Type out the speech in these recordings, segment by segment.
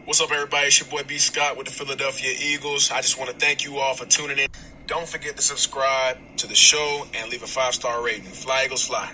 What's up, everybody? It's your boy B. Scott with the Philadelphia Eagles. I just want to thank you all for tuning in. Don't forget to subscribe to the show and leave a 5-star rating. Fly, Eagles, fly.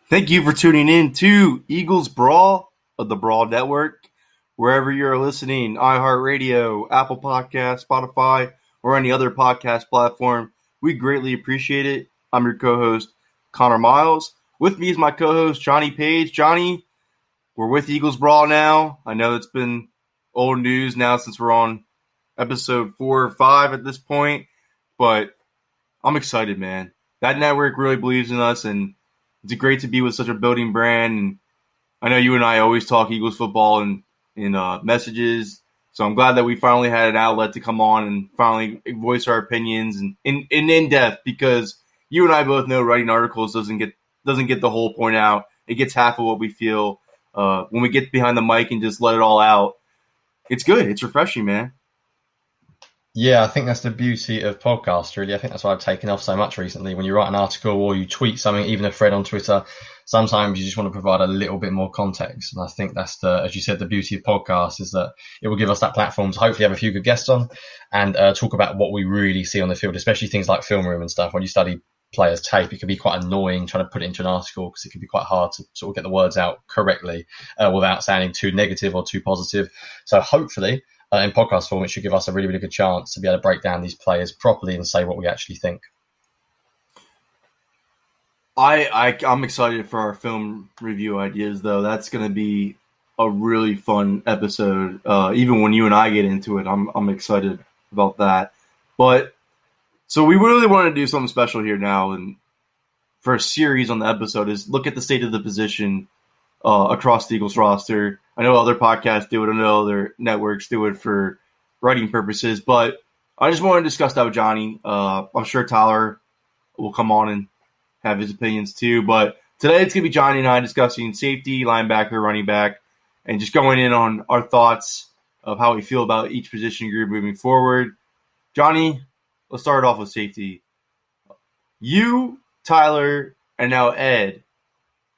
Thank you for tuning in to Eagles Brawl of the Brawl Network. Wherever you're listening, iHeartRadio, Apple Podcasts, Spotify, or any other podcast platform, we greatly appreciate it. I'm your co-host, Conor Myles. With me is my co-host, Jonny Page. Jonny, we're with Eagles Brawl now. I know it's been old news now since we're on episode 4 or 5 at this point, but I'm excited, man. That network really believes in us, and it's great to be with such a building brand. And I know you and I always talk Eagles football in messages, so I'm glad that we finally had an outlet to come on and finally voice our opinions and in depth, because you and I both know writing articles doesn't get the whole point out. It gets half of what we feel. When we get behind the mic and just let it all out, it's good. It's refreshing, man. Yeah, I think that's the beauty of podcasts, really. I think that's why I've taken off so much recently. When you write an article or you tweet something, even a thread on Twitter, sometimes you just want to provide a little bit more context. And I think that's as you said, the beauty of podcasts is that it will give us that platform to hopefully have a few good guests on and talk about what we really see on the field, especially things like film room and stuff. When you study players' tape, it can be quite annoying trying to put it into an article because it can be quite hard to sort of get the words out correctly without sounding too negative or too positive. So hopefully, in podcast form, it should give us a really, really good chance to be able to break down these players properly and say what we actually think. I'm excited for our film review ideas, though. That's going to be a really fun episode. Even when you and I get into it, I'm excited about that. But so we really want to do something special here now, and for a series on the episode is look at the state of the position across the Eagles roster. I know other podcasts do it. I know other networks do it for writing purposes. But I just want to discuss that with Jonny. I'm sure Tyler will come on and have his opinions too. But today it's going to be Jonny and I discussing safety, linebacker, running back, and just going in on our thoughts of how we feel about each position group moving forward. Jonny, let's start off with safety. You, Tyler, and now Ed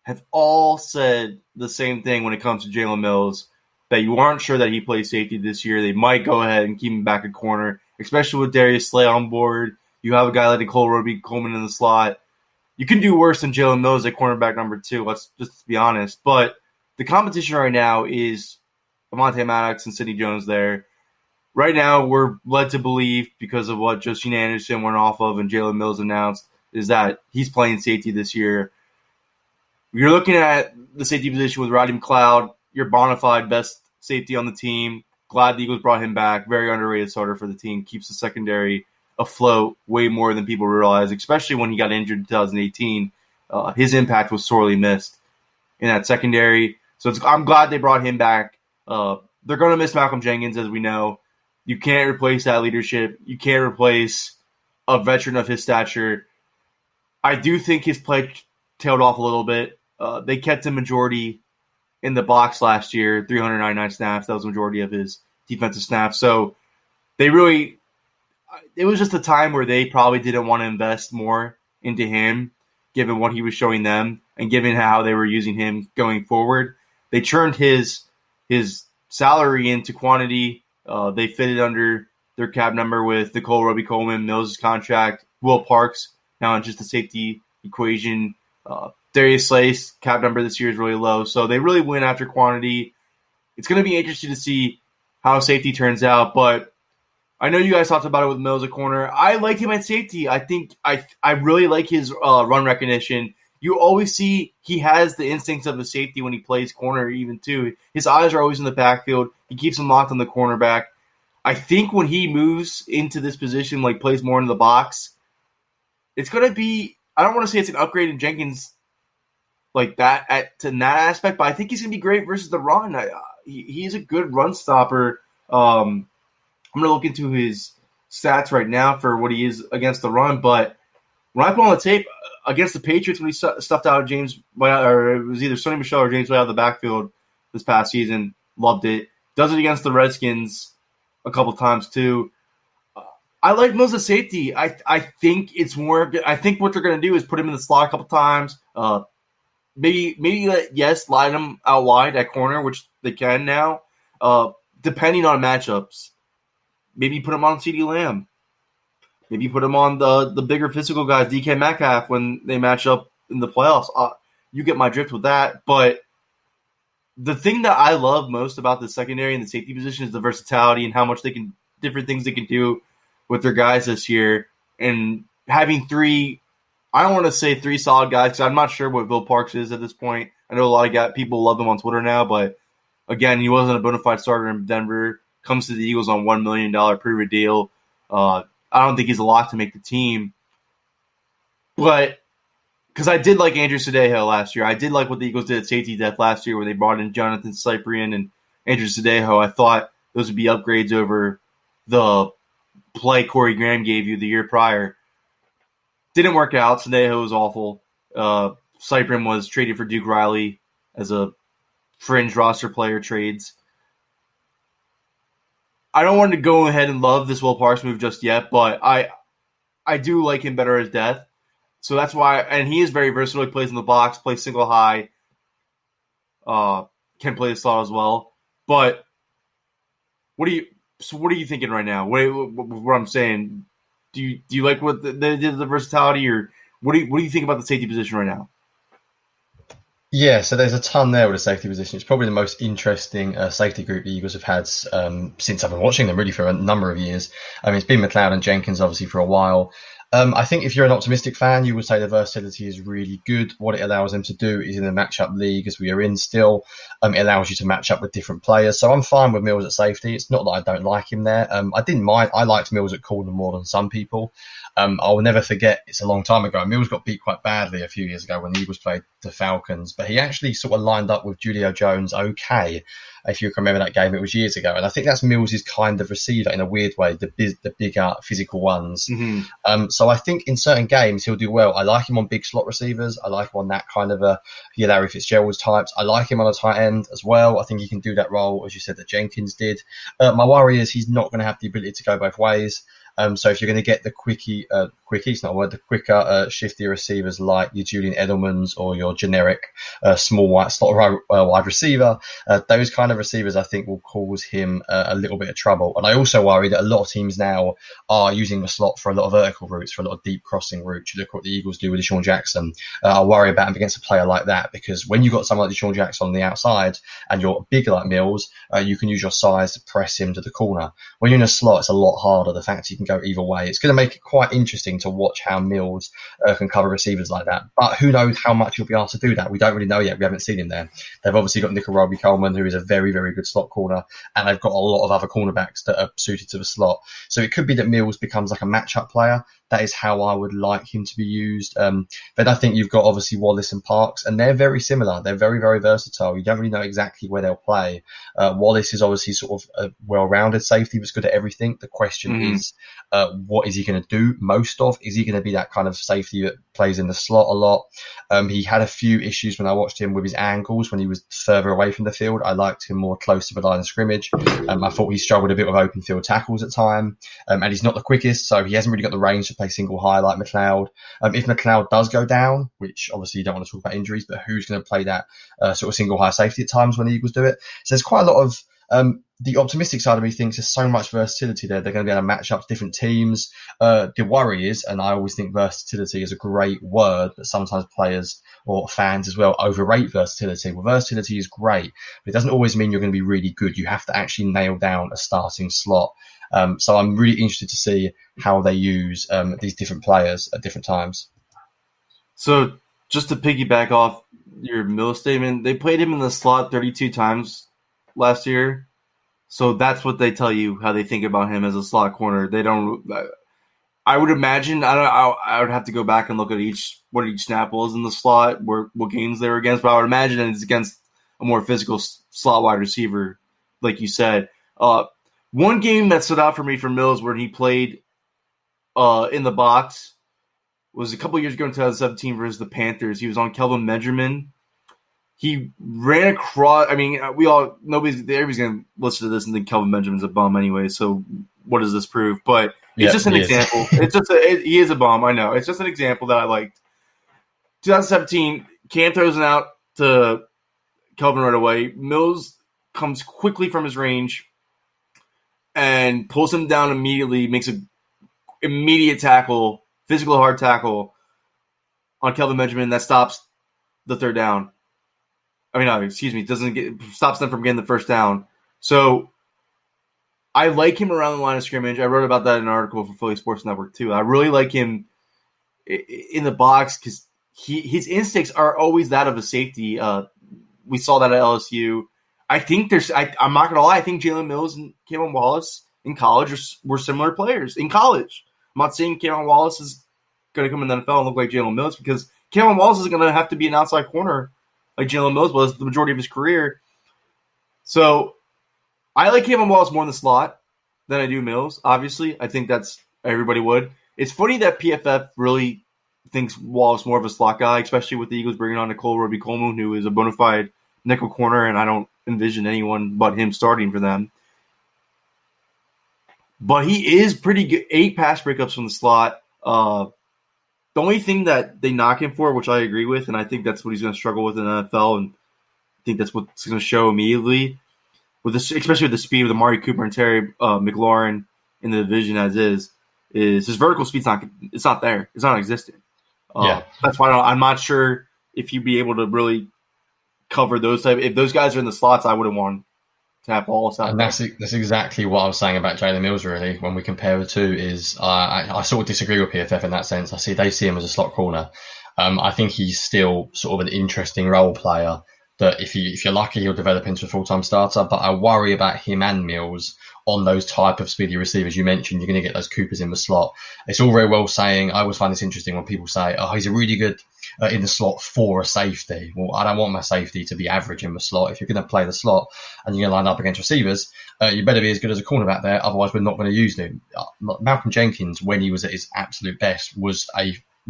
have all said the same thing when it comes to Jalen Myles, that you aren't sure that he plays safety this year. They might go ahead and keep him back at corner, especially with Darius Slay on board. You have a guy like Nicole Roby-Coleman in the slot. You can do worse than Jalen Myles at cornerback number 2, let's just be honest. But the competition right now is Avonte Maddox and Sidney Jones there. Right now, we're led to believe, because of what Josina Anderson went off of and Jalen Myles announced, is that he's playing safety this year. You're looking at the safety position with Rodney McLeod, your bona fide best safety on the team. Glad the Eagles brought him back. Very underrated starter for the team. Keeps the secondary afloat way more than people realize, especially when he got injured in 2018. His impact was sorely missed in that secondary. So I'm glad they brought him back. They're going to miss Malcolm Jenkins, as we know. You can't replace that leadership. You can't replace a veteran of his stature. I do think his play tailed off a little bit. They kept him majority in the box last year, 399 snaps. That was the majority of his defensive snaps. So it was just a time where they probably didn't want to invest more into him, given what he was showing them and given how they were using him going forward. They churned his salary into quantity. They fitted under their cap number with Nicole Roby-Coleman, Mills' contract, Will Parks, now in just the safety equation. Darius Slay's cap number this year is really low, so they really went after quantity. It's going to be interesting to see how safety turns out, but I know you guys talked about it with Mills at corner. I like him at safety. I think I really like his run recognition. You always see he has the instincts of a safety when he plays corner even too. His eyes are always in the backfield. He keeps them locked on the cornerback. I think when he moves into this position, like plays more in the box, it's going to be, I don't want to say it's an upgrade in Jenkins' like that in that aspect. But I think he's going to be great versus the run. He's a good run stopper. I'm going to look into his stats right now for what he is against the run. But when I put on the tape against the Patriots when he stuffed out James, or it was either Sonny Michel or James White out of the backfield this past season, loved it. Does it against the Redskins a couple times too. I like Mills as safety. I think it's more. I think what they're going to do is put him in the slot a couple times. Maybe line him out wide at corner, which they can now. Depending on matchups, maybe put him on CeeDee Lamb. Maybe put him on the bigger physical guys, DK Metcalf, when they match up in the playoffs. You get my drift with that. But the thing that I love most about the secondary and the safety position is the versatility and how much different things they can do with their guys this year. And having I don't want to say three solid guys because I'm not sure what Will Parks is at this point. I know a lot of people love him on Twitter now, but again, he wasn't a bona fide starter in Denver. Comes to the Eagles on $1 million pre-release deal. I don't think he's a lot to make the team. But because I did like Andrew Sadejo last year. I did like what the Eagles did at safety depth last year when they brought in Jonathan Cyprian and Andrew Sadejo. I thought those would be upgrades over the play Corey Graham gave you the year prior. Didn't work out. Sadejo was awful. Cyprian was traded for Duke Riley as a fringe roster player trades. I don't want to go ahead and love this Will Parks move just yet, but I do like him better as depth. So that's why, and he is very versatile. He plays in the box, plays single high, can play the slot as well. But what are you thinking right now? What I'm saying? Do you like what the versatility, or what do you think about the safety position right now? Yeah, so there's a ton there with the safety position. It's probably the most interesting safety group the Eagles have had since I've been watching them, really, for a number of years. I mean, it's been McLeod and Jenkins, obviously, for a while. I think if you're an optimistic fan, you would say the versatility is really good. What it allows them to do is in the matchup league, as we are in still, it allows you to match up with different players. So I'm fine with Mills at safety. It's not that I don't like him there. I didn't mind. I liked Mills at corner more than some people. I'll never forget, it's a long time ago. Mills got beat quite badly a few years ago when the Eagles played the Falcons, but he actually sort of lined up with Julio Jones okay. If you can remember that game, it was years ago. And I think that's Mills' kind of receiver in a weird way, the bigger physical ones. Mm-hmm. So I think in certain games he'll do well. I like him on big slot receivers. I like him on that kind of Larry Fitzgerald types. I like him on a tight end as well. I think he can do that role, as you said, that Jenkins did. My worry is he's not going to have the ability to go both ways. So if you're going to get the quickies, not a word, the quicker, shifty receivers like your Julian Edelmans or your generic small white slot wide receiver, those kind of receivers I think will cause him a little bit of trouble. And I also worry that a lot of teams now are using the slot for a lot of vertical routes, for a lot of deep crossing routes. You look at what the Eagles do with Deshaun Jackson. I worry about him against a player like that, because when you've got someone like Deshaun Jackson on the outside and you're bigger like Mills, you can use your size to press him to the corner. When you're in a slot, it's a lot harder. The fact you can go either way. It's going to make it quite interesting to watch how Mills can cover receivers like that. But who knows how much he'll be able to do that? We don't really know yet. We haven't seen him there. They've obviously got Nickel Roby-Coleman, who is a very, very good slot corner, and they've got a lot of other cornerbacks that are suited to the slot. So it could be that Mills becomes like a matchup player. That is how I would like him to be used. Then I think you've got obviously Wallace and Parks, and they're very similar. They're very, very versatile. You don't really know exactly where they'll play. Wallace is obviously sort of a well-rounded safety that's good at everything. The question is, what is he going to do most of? Is he going to be that kind of safety that plays in the slot a lot? He had a few issues when I watched him with his angles when he was further away from the field. I liked him more close to the line of scrimmage. I thought he struggled a bit with open field tackles at time. And he's not the quickest, so he hasn't really got the range to play single high like McLeod. If McLeod does go down, which obviously you don't want to talk about injuries, but who's going to play that sort of single high safety at times when the Eagles do it? So there's quite a lot of the optimistic side of me thinks there's so much versatility there. They're going to be able to match up different teams. The worry is, and I always think versatility is a great word, but sometimes players or fans as well overrate versatility. Well, versatility is great, but it doesn't always mean you're going to be really good. You have to actually nail down a starting slot. So I'm really interested to see how they use these different players at different times. So just to piggyback off your Mills statement, they played him in the slot 32 times last year. So that's what they tell you, how they think about him as a slot corner. They don't. I would imagine I would have to go back and look at what each snap was in the slot, what games they were against. But I would imagine it's against a more physical slot wide receiver, like you said. One game that stood out for me for Myles where he played in the box was a couple years ago in 2017 versus the Panthers. He was on Kelvin Benjamin. He ran across. I mean, everybody's going to listen to this and think Kelvin Benjamin's a bum anyway. So what does this prove? But it's just an example. He is a bum. I know. It's just an example that I liked. 2017, Cam throws it out to Kelvin right away. Myles comes quickly from his range and pulls him down immediately. Makes an immediate tackle, physical hard tackle on Kelvin Benjamin that stops the third down. Stops them from getting the first down. So I like him around the line of scrimmage. I wrote about that in an article for Philly Sports Network too. I really like him in the box because his instincts are always that of a safety. We saw that at LSU. I think I'm not gonna lie. I think Jalen Myles and Cameron Wallace in college were similar players in college. I'm not saying Cameron Wallace is going to come in the NFL and look like Jalen Myles because Cameron Wallace is going to have to be an outside corner like Jalen Myles was the majority of his career. So I like Cameron Wallace more in the slot than I do Myles. Obviously, I think that's everybody would. It's funny that PFF really thinks Wallace more of a slot guy, especially with the Eagles bringing on Nicole Roby-Coleman, who is a bona fide nickel corner, and I don't envision anyone but him starting for them. But he is pretty good. 8 pass breakups from the slot. The only thing that they knock him for, which I agree with, and I think that's what he's going to struggle with in the NFL, and I think that's what's going to show immediately, especially with the speed of Amari Cooper and Terry McLaurin in the division as is his vertical speed's not there. It's not existent. That's why I'm not sure if you'd be able to really cover those type. If those guys are in the slots, I wouldn't want to have Wallace out. And that's exactly what I was saying about Jalen Myles. Really, when we compare the two, is I sort of disagree with PFF in that sense. They see him as a slot corner. I think he's still sort of an interesting role player that if you're lucky, he'll develop into a full-time starter. But I worry about him and Myles on those type of speedy receivers you mentioned. You're going to get those Coopers in the slot. It's all very well saying, I always find this interesting when people say, oh, he's a really good in the slot for a safety. Well, I don't want my safety to be average in the slot. If you're going to play the slot and you're going to line up against receivers, you better be as good as a cornerback there. Otherwise, we're not going to use him. Malcolm Jenkins, when he was at his absolute best,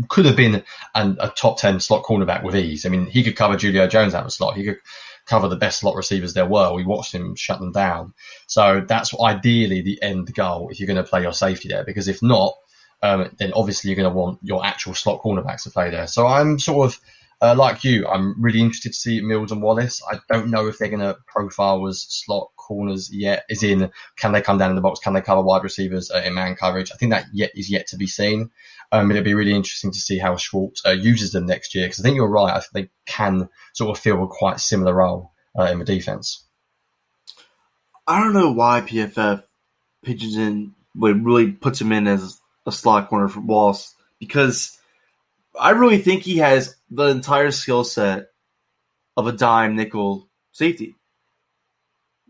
could have been a top 10 slot cornerback with ease. I mean, he could cover Julio Jones out of the slot. He could cover the best slot receivers there were. We watched him shut them down. So that's ideally the end goal if you're going to play your safety there. Because if not, then obviously you're going to want your actual slot cornerbacks to play there. So I'm sort of like you. I'm really interested to see Myles and Wallace. I don't know if they're going to profile as slot corners yet, as in, can they come down in the box? Can they cover wide receivers in man coverage? I think that is yet to be seen. It'll be really interesting to see how Schwartz uses them next year, because I think you're right. I think they can sort of fill a quite similar role in the defense. I don't know why PFF pitches in, but really puts him in as a slot corner for Wallace, because I really think he has the entire skill set of a dime nickel safety.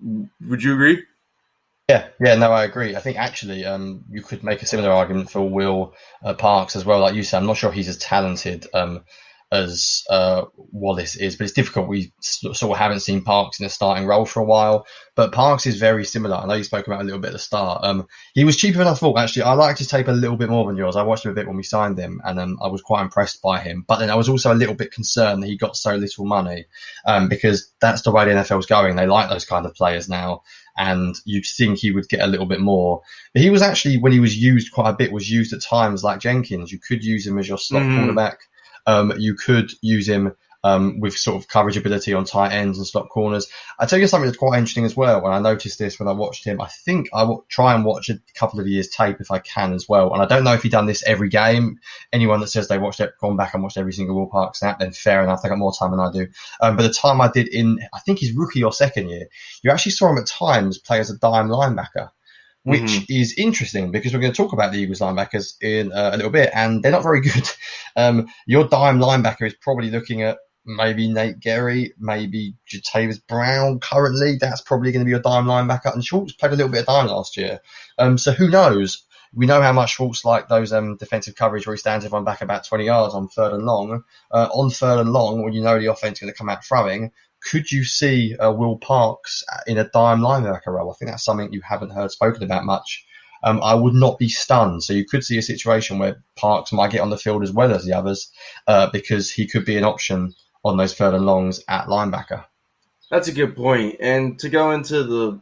Would you agree? Yeah, no, I agree. I think actually you could make a similar argument for Will Parks as well. Like you said, I'm not sure he's as talented as Wallace is, but it's difficult. We sort of haven't seen Parks in a starting role for a while, but Parks is very similar. I know you spoke about it a little bit at the start. He was cheaper than I thought, actually. I liked his tape a little bit more than yours. I watched him a bit when we signed him, and I was quite impressed by him. But then I was also a little bit concerned that he got so little money, because that's the way the NFL's going. They like those kind of players now, and you'd think he would get a little bit more. But he was actually, when he was used quite a bit, was used at times like Jenkins. You could use him as your slot cornerback. You could use him with sort of coverage ability on tight ends and slot corners. I tell you something that's quite interesting as well. When I noticed this when I watched him, I think I will try and watch a couple of years tape if I can as well. And I don't know if he's done this every game. Anyone that says they watched it, gone back and watched every single Will Parks snap, then fair enough. They got more time than I do. But the time I did in, I think his rookie or second year, you actually saw him at times play as a dime linebacker, which is interesting because we're going to talk about the Eagles linebackers in a little bit, and they're not very good. Your dime linebacker is probably looking at maybe Nate Gerry, maybe Jatavis Brown currently. That's probably going to be your dime linebacker. And Schwartz played a little bit of dime last year. So who knows? We know how much Schwartz like those defensive coverage where he stands everyone back about 20 yards on third and long. On third and long, when you know the offense is going to come out throwing, could you see Will Parks in a dime linebacker role? I think that's something you haven't heard spoken about much. I would not be stunned. So you could see a situation where Parks might get on the field as well as the others because he could be an option on those third and longs at linebacker. That's a good point. And to go into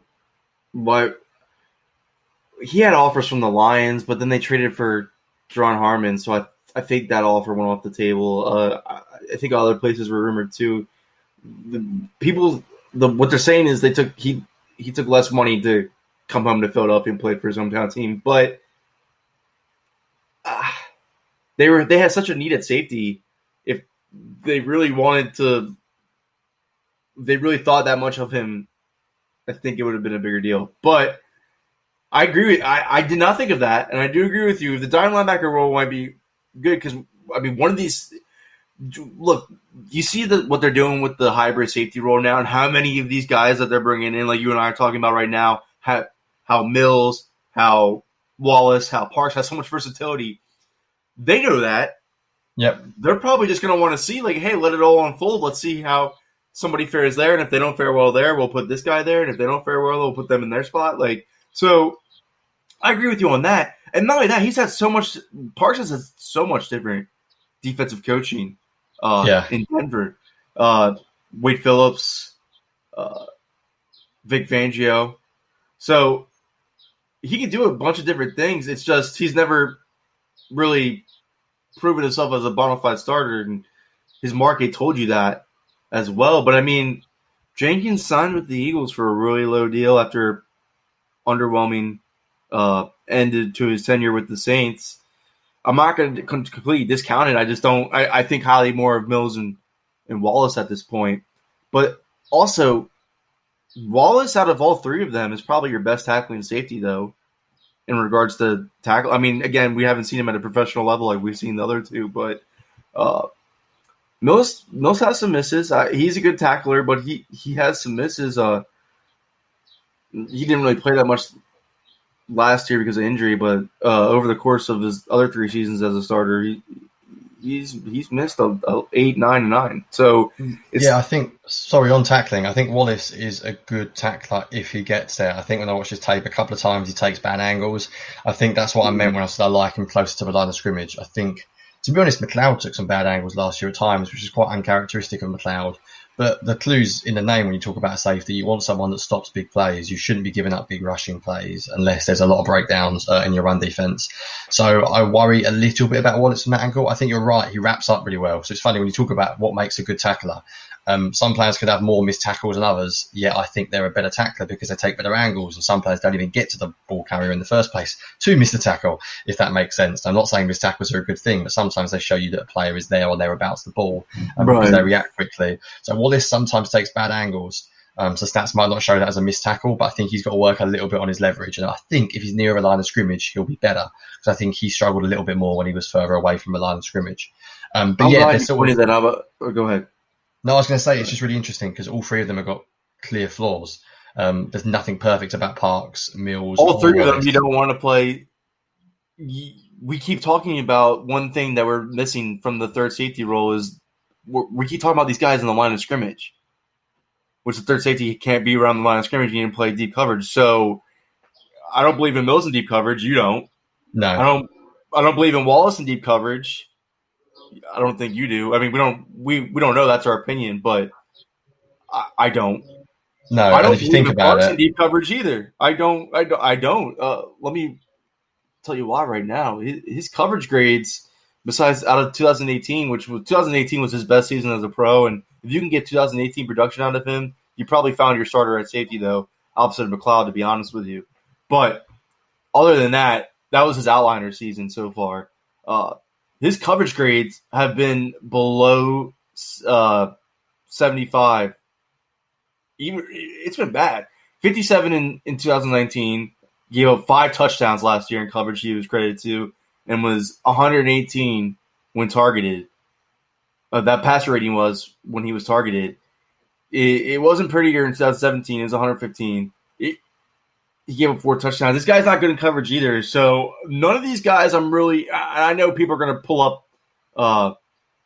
he had offers from the Lions, but then they traded for Jerron Harmon, so I think that offer went off the table. I think other places were rumored too. What they're saying is he took less money to come home to Philadelphia and play for his hometown team, but they had such a need at safety. If they really thought that much of him, I think it would have been a bigger deal. But I agree. I did not think of that, and I do agree with you. The dime linebacker role might be good because one of these. Look, you see what they're doing with the hybrid safety role now, and how many of these guys that they're bringing in, like you and I are talking about right now, how Myles, how Wallace, how Parks has so much versatility. They know that. Yep. They're probably just going to want to see, like, hey, let it all unfold. Let's see how somebody fares there, and if they don't fare well there, we'll put this guy there, and if they don't fare well, we'll put them in their spot. So I agree with you on that. And not only that, Parks has had so much different defensive coaching. In Denver, Wade Phillips, Vic Fangio. So he can do a bunch of different things. It's just he's never really proven himself as a bona fide starter, and his market told you that as well. But, Jenkins signed with the Eagles for a really low deal after underwhelming ended to his tenure with the Saints. I'm not going to completely discount it. I just don't. I think highly more of Myles and Wallace at this point. But also, Wallace out of all three of them is probably your best tackling safety, though, in regards to tackle. Again, we haven't seen him at a professional level like we've seen the other two, but Myles has some misses. He's a good tackler, but he has some misses. He didn't really play that much last year because of injury, but over the course of his other 3 seasons as a starter, he's missed 8, 9, and 9. So I think. Sorry, on tackling, I think Wallace is a good tackler if he gets there. I think when I watched his tape a couple of times, he takes bad angles. I think that's what I meant when I said I like him closer to the line of scrimmage. I think, to be honest, McLeod took some bad angles last year at times, which is quite uncharacteristic of McLeod. But the clue's in the name when you talk about safety. You want someone that stops big plays. You shouldn't be giving up big rushing plays unless there's a lot of breakdowns in your run defense. So I worry a little bit about Wallace from that angle. I think you're right. He wraps up really well. So it's funny when you talk about what makes a good tackler. Some players could have more missed tackles than others, yet I think they're a better tackler because they take better angles, and some players don't even get to the ball carrier in the first place to miss the tackle, if that makes sense. I'm not saying missed tackles are a good thing, but sometimes they show you that a player is there or thereabouts the ball because they react quickly. So Wallace sometimes takes bad angles. So stats might not show that as a missed tackle, but I think he's got to work a little bit on his leverage. And I think if he's near a line of scrimmage, he'll be better, because I think he struggled a little bit more when he was further away from the line of scrimmage. But go ahead. No, I was going to say it's just really interesting because all three of them have got clear flaws. There's nothing perfect about Parks, Myles. All three of them you don't want to play. We keep talking about one thing that we're missing from the third safety role is we keep talking about these guys in the line of scrimmage, which the third safety can't be around the line of scrimmage. You need to play deep coverage. So I don't believe in Myles in deep coverage. You don't. No. I don't believe in Wallace in deep coverage. I don't think you do. We don't know. That's our opinion, but I don't. No, I don't if you think about it, in deep coverage either. I don't. Let me tell you why right now. His coverage grades, besides out of 2018, which was 2018 was his best season as a pro, and if you can get 2018 production out of him, you probably found your starter at safety, though, opposite of McLeod, to be honest with you. But other than that, that was his outliner season so far. His coverage grades have been below 75. It's been bad. 57 in 2019. Gave up 5 touchdowns last year in coverage he was credited to, and was 118 when targeted. That passer rating was when he was targeted. It wasn't prettier in 2017. It was 115. he gave up 4 touchdowns. This guy's not good in coverage either. So none of these guys I know people are going to pull up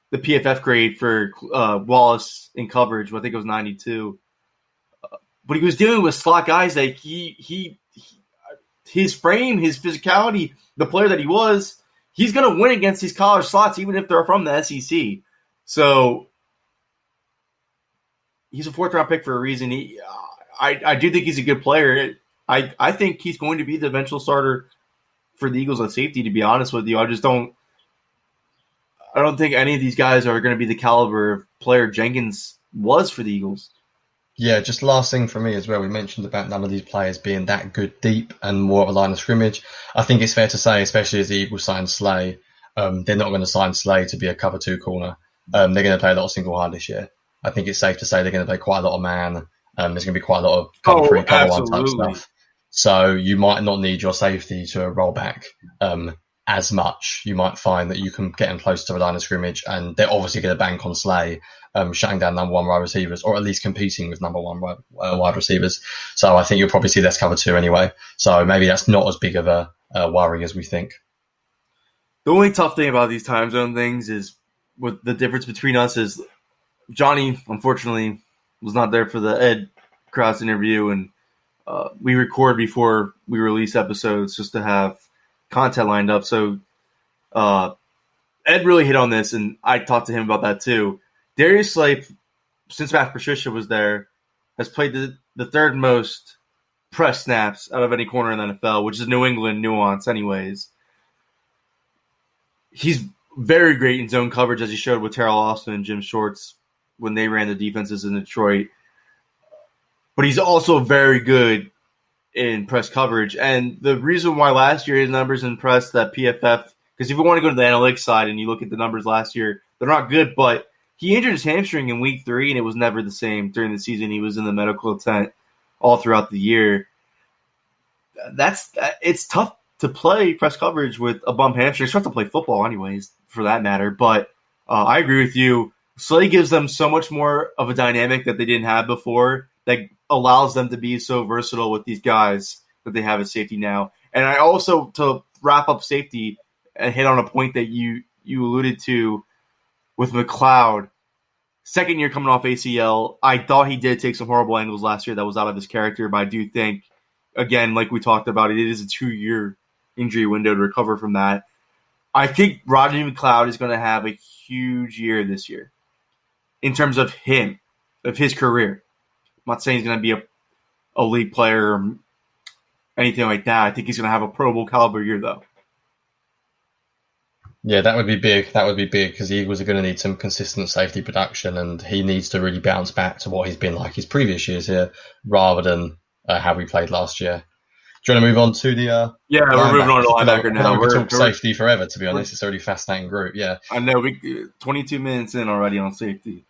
the PFF grade for Wallace in coverage. I think it was 92. But he was dealing with slot guys that his frame, his physicality, the player that he was, he's going to win against these college slots, even if they're from the SEC. So he's a 4th-round pick for a reason. I do think he's a good player. I think he's going to be the eventual starter for the Eagles at safety, to be honest with you. I don't think any of these guys are going to be the caliber of player Jenkins was for the Eagles. Yeah, just last thing for me as well. We mentioned about none of these players being that good deep and more of a line of scrimmage. I think it's fair to say, especially as the Eagles sign Slay, they're not going to sign Slay to be a cover 2 corner. They're going to play a lot of single high this year. I think it's safe to say they're going to play quite a lot of man. There's going to be quite a lot of cover 3, cover 1 type stuff. So you might not need your safety to roll back as much. You might find that you can get them close to the line of scrimmage, and they're obviously going to bank on Slay shutting down number 1 wide receivers, or at least competing with number 1 wide receivers. So I think you'll probably see less cover 2 anyway. So maybe that's not as big of a worry as we think. The only tough thing about these time zone things is with the difference between us is Jonny, unfortunately, was not there for the Ed Krause interview, and we record before we release episodes just to have content lined up. So Ed really hit on this, and I talked to him about that too. Darius Slay, since Matt Patricia was there, has played the 3rd most press snaps out of any corner in the NFL, which is New England nuance anyways. He's very great in zone coverage, as he showed with Terrell Austin and Jim Shorts when they ran the defenses in Detroit. But he's also very good in press coverage. And the reason why last year his numbers impressed that PFF, because if you want to go to the analytics side and you look at the numbers last year, they're not good, but he injured his hamstring in week 3, and it was never the same during the season. He was in the medical tent all throughout the year. It's tough to play press coverage with a bum hamstring. It's tough to play football anyways, for that matter. But I agree with you. Slay gives them so much more of a dynamic that they didn't have before that allows them to be so versatile with these guys that they have at safety now. And I also, to wrap up safety, and hit on a point that you alluded to with McLeod. 2nd year coming off ACL. I thought he did take some horrible angles last year that was out of his character, but I do think, again, like we talked about, it is a 2-year injury window to recover from that. I think Rodney McLeod is going to have a huge year this year in terms of his career. I'm not saying he's going to be a league player or anything like that. I think he's going to have a Pro Bowl caliber year, though. Yeah, that would be big. That would be big because the Eagles are going to need some consistent safety production, and he needs to really bounce back to what he's been like his previous years here, rather than how we played last year. Do you want to move on to the yeah, we're moving on to linebacker now. We're talking safety forever, to be honest. It's a really fascinating group. Yeah, I know. We 22 minutes in already on safety.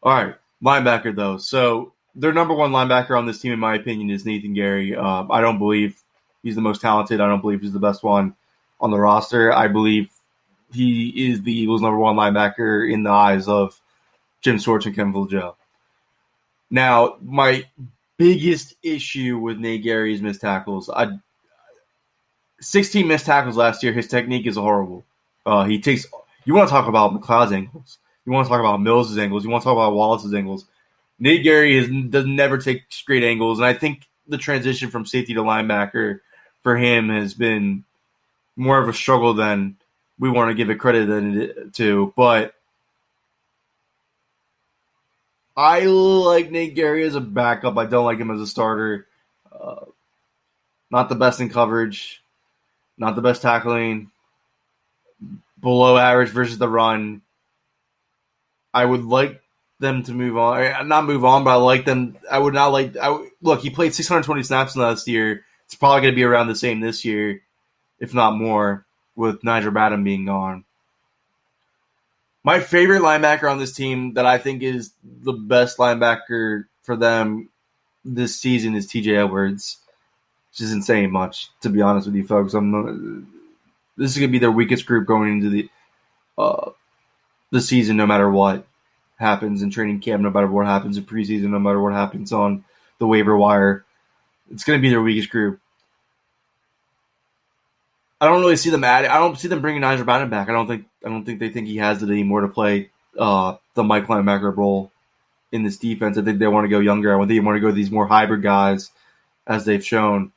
All right, linebacker though. So their number 1 linebacker on this team, in my opinion, is Nathan Gary. I don't believe he's the most talented. I don't believe he's the best one on the roster. I believe he is the Eagles' number 1 linebacker in the eyes of Jim Sorch and Ken Villagel. Now, my biggest issue with Nate Gary's missed tackles, 16 missed tackles last year. His technique is horrible. You want to talk about McLeod's angles. You want to talk about Mills' angles. You want to talk about Wallace's angles. Nate Gary does never take straight angles, and I think the transition from safety to linebacker for him has been more of a struggle than we want to give it credit to. But I like Nate Gary as a backup. I don't like him as a starter. Not the best in coverage, not the best tackling, below average versus the run. I would like them to move on. Not move on, but I like them. I would not like. Look, he played 620 snaps last year. It's probably going to be around the same this year, if not more, with Nigel Bradham being gone. My favorite linebacker on this team that I think is the best linebacker for them this season is TJ Edwards, which isn't saying much, to be honest with you folks. This is going to be their weakest group going into the season, no matter what happens in training camp, no matter what happens in preseason, no matter what happens on the waiver wire. It's going to be their weakest group. I don't really see them adding. I don't see them bringing Nigel Bowden back. I don't think they think he has it anymore to play the Mike linebacker role in this defense. I think they want to go younger. I think they want to go these more hybrid guys, as they've shown.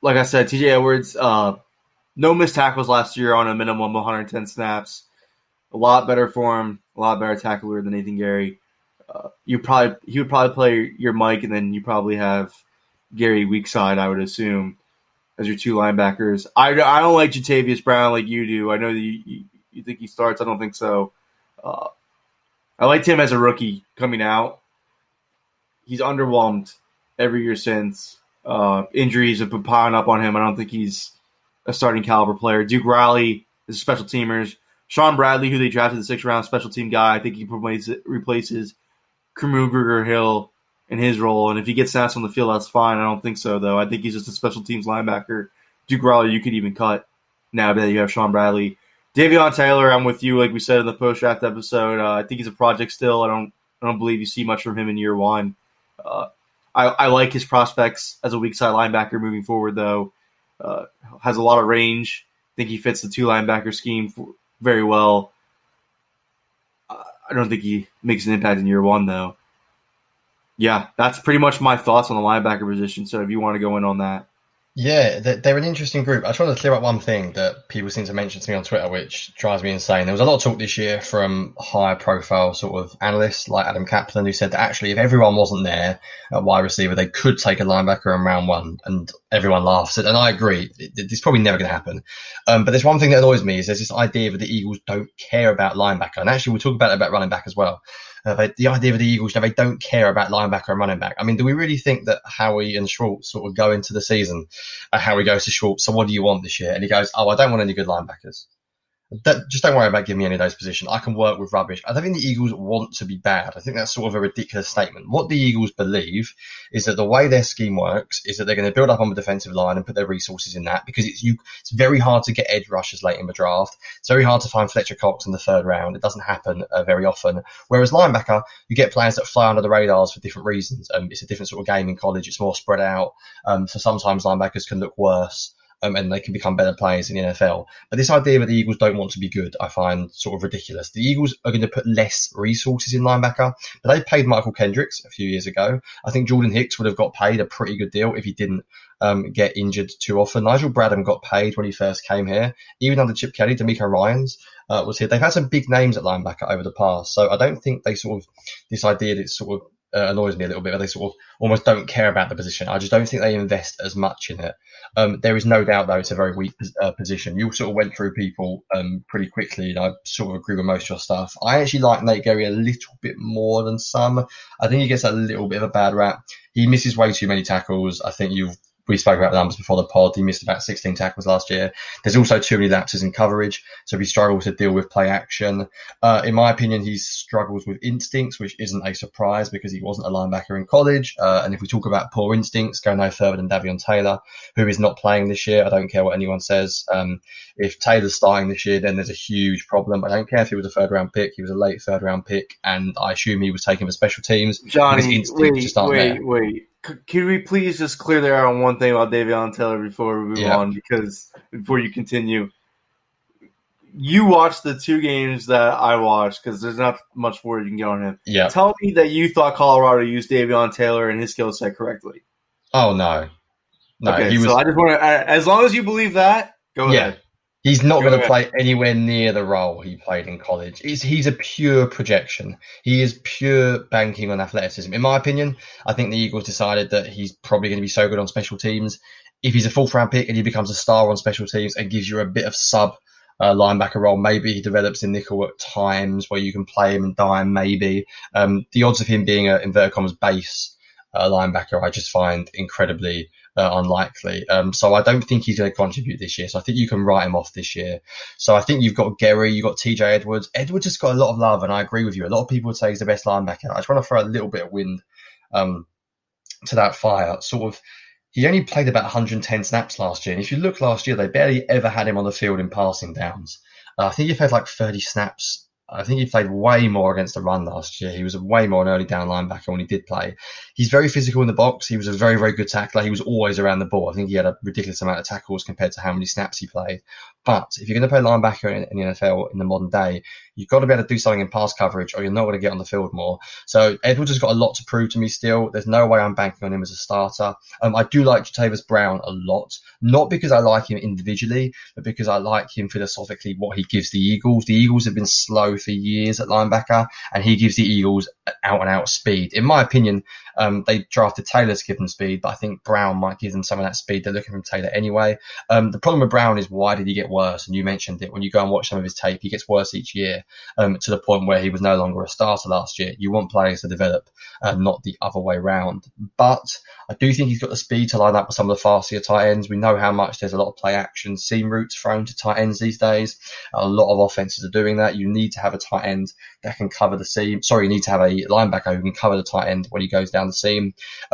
Like I said, TJ Edwards, no missed tackles last year on a minimum of 110 snaps. A lot better for him. A lot better tackler than Nathan Gary. He would probably play your Mike, and then you probably have Gary weak side, I would assume, as your two linebackers. I don't like Jatavius Brown like you do. I know that you think he starts. I don't think so. I liked him as a rookie coming out. He's underwhelmed every year since. Injuries have been piling up on him. I don't think he's a starting caliber player. Duke Riley is a special teamer. Sean Bradley, who they drafted the 6th round special team guy, I think he replaces Kruger Hill in his role. And if he gets snaps on the field, that's fine. I don't think so, though. I think he's just a special teams linebacker. Duke Riley, you could even cut now that you have Sean Bradley. Davion Taylor, I'm with you, like we said in the post-draft episode. I think he's a project still. I don't believe you see much from him in year one. I like his prospects as a weak side linebacker moving forward, though. Has a lot of range. I think he fits the two linebacker scheme very well. I don't think he makes an impact in year one, though. Yeah, that's pretty much my thoughts on the linebacker position. So if you want to go in on that. Yeah, they're an interesting group. I just want to clear up one thing that people seem to mention to me on Twitter, which drives me insane. There was a lot of talk this year from high-profile sort of analysts like Adam Kaplan, who said that actually if everyone wasn't there at wide receiver, they could take a linebacker in round one, and everyone laughs. And I agree. It's probably never going to happen. But there's one thing that annoys me is there's this idea that the Eagles don't care about linebacker. And actually, we'll talk about running back as well. The idea of the Eagles, they don't care about linebacker and running back. I mean, do we really think that Howie and Schwartz sort of go into the season? Howie goes to Schwartz, so what do you want this year? And he goes, I don't want any good linebackers. Just don't worry about giving me any of those positions. I can work with rubbish. I don't think the Eagles want to be bad. I think that's sort of a ridiculous statement. What the Eagles believe is that the way their scheme works is that they're going to build up on the defensive line and put their resources in that, because it's very hard to get edge rushers late in the draft. It's very hard to find Fletcher Cox in the 3rd round. It doesn't happen very often. Whereas linebacker, you get players that fly under the radars for different reasons. It's a different sort of game in college. It's more spread out. So sometimes linebackers can look worse. And they can become better players in the NFL. But this idea that the Eagles don't want to be good, I find sort of ridiculous. The Eagles are going to put less resources in linebacker, but they paid Michael Kendricks a few years ago. I think Jordan Hicks would have got paid a pretty good deal if he didn't get injured too often. Nigel Bradham got paid when he first came here. Even under Chip Kelly, D'Amico Ryans was here. They've had some big names at linebacker over the past. So I don't think they sort of, this idea that sort of annoys me a little bit, but they sort of almost don't care about the position. I just don't think they invest as much in it. There is no doubt, though, it's a very weak position. You sort of went through people pretty quickly, and I sort of agree with most of your stuff. I actually like Nate Gary a little bit more than some. I think he gets a little bit of a bad rap. He misses way too many tackles. I think we spoke about the numbers before the pod. He missed about 16 tackles last year. There's also too many lapses in coverage, so he struggles to deal with play action. In my opinion, he struggles with instincts, which isn't a surprise because he wasn't a linebacker in college. And if we talk about poor instincts, go no further than Davion Taylor, who is not playing this year. I don't care what anyone says. If Taylor's starting this year, then there's a huge problem. I don't care if he was a 3rd round pick. He was a late 3rd round pick, and I assume he was taken for special teams. Jonny, wait. Can we please just clear the air on one thing about Davion Taylor before we move on? Because before you continue, you watched the 2 games that I watched, because there's not much more you can get on him. Yeah. Tell me that you thought Colorado used Davion Taylor and his skill set correctly. Oh, no. Okay, so I just want to, as long as you believe that, go ahead. He's not going to play anywhere near the role he played in college. He's a pure projection. He is pure banking on athleticism. In my opinion, I think the Eagles decided that he's probably going to be so good on special teams. If he's a 4th round pick and he becomes a star on special teams and gives you a bit of sub linebacker role, maybe he develops in nickel at times where you can play him in dime, maybe. The odds of him being an inverted commas base linebacker, I just find incredibly unlikely. So I don't think he's going to contribute this year. So I think you can write him off this year. So I think you've got Gary, you've got TJ Edwards. Edwards has got a lot of love, and I agree with you. A lot of people would say he's the best linebacker. I just want to throw a little bit of wind to that fire. Sort of, he only played about 110 snaps last year. And if you look last year, they barely ever had him on the field in passing downs. I think he played like 30 snaps I think he played way more against the run last year. He was way more an early down linebacker when he did play. He's very physical in the box. He was a very, very good tackler. He was always around the ball. I think he had a ridiculous amount of tackles compared to how many snaps he played. But if you're going to play linebacker in the NFL in the modern day, you've got to be able to do something in pass coverage or you're not going to get on the field more. So Edwards has got a lot to prove to me still. There's no way I'm banking on him as a starter. I do like Jatavis Brown a lot, not because I like him individually, but because I like him philosophically, what he gives the Eagles. The Eagles have been slow for years at linebacker, and he gives the Eagles out-and-out speed. In my opinion, they drafted Taylor to give them speed, but I think Brown might give them some of that speed they're looking from Taylor anyway. The problem with Brown is, why did he get worse? And you mentioned it. When you go and watch some of his tape, he gets worse each year, to the point where he was no longer a starter last year. You want players to develop, not the other way round. But I do think he's got the speed to line up with some of the faster tight ends. We know how much there's a lot of play action, seam routes thrown to tight ends these days. A lot of offenses are doing that. You need to have a tight end that can cover the seam. Sorry, you need to have a linebacker who can cover the tight end when he goes down the seam.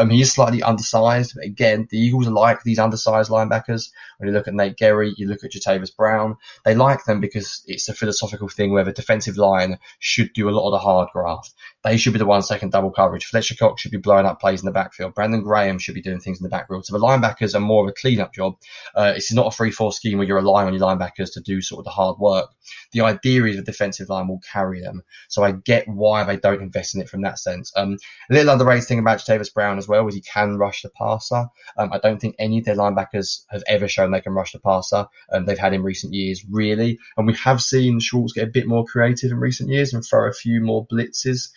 He is slightly undersized, but again, the Eagles like these undersized linebackers. When you look at Nate Gerry, you look at Jatavis Brown, they like them because it's a philosophical thing where the defensive line should do a lot of the hard graft. They should be the ones taking double coverage. Fletcher Cox should be blowing up plays in the backfield. Brandon Graham should be doing things in the backfield. So the linebackers are more of a cleanup job. It's not a 3-4 scheme where you're relying on your linebackers to do sort of the hard work. The idea is the defensive line will carry them. So I get why they don't invest in it from that sense. A little underrated thing about Jatavis Brown as well is he can rush the passer. I don't think any of their linebackers have ever shown they can rush the passer. They've had in recent years, really. And we have seen Schwartz get a bit more creative in recent years and throw a few more blitzes.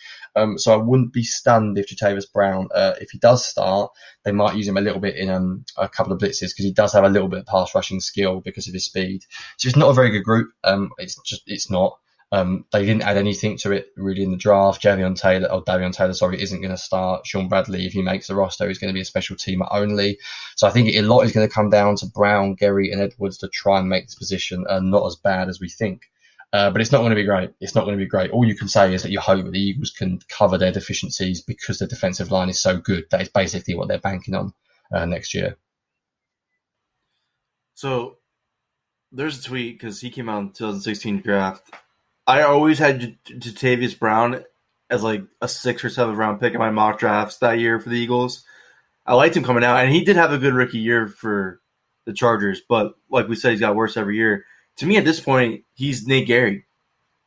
So I wouldn't be stunned if Jatavis Brown, if he does start, they might use him a little bit in a couple of blitzes, because he does have a little bit of pass rushing skill because of his speed. So it's not a very good group. It's not. They didn't add anything to it really in the draft. Davion Taylor, isn't going to start. Sean Bradley, if he makes the roster, is going to be a special teamer only. So I think a lot is going to come down to Brown, Gerry, and Edwards to try and make this position not as bad as we think. But it's not going to be great. It's not going to be great. All you can say is that you hope that the Eagles can cover their deficiencies because the defensive line is so good. That is basically what they're banking on next year. So there's a tweet, because he came out in 2016 draft. I always had Jatavis Brown as like a 6th or 7th round pick in my mock drafts that year for the Eagles. I liked him coming out, and he did have a good rookie year for the Chargers. But like we said, he's got worse every year. To me, at this point, he's Nate Gerry.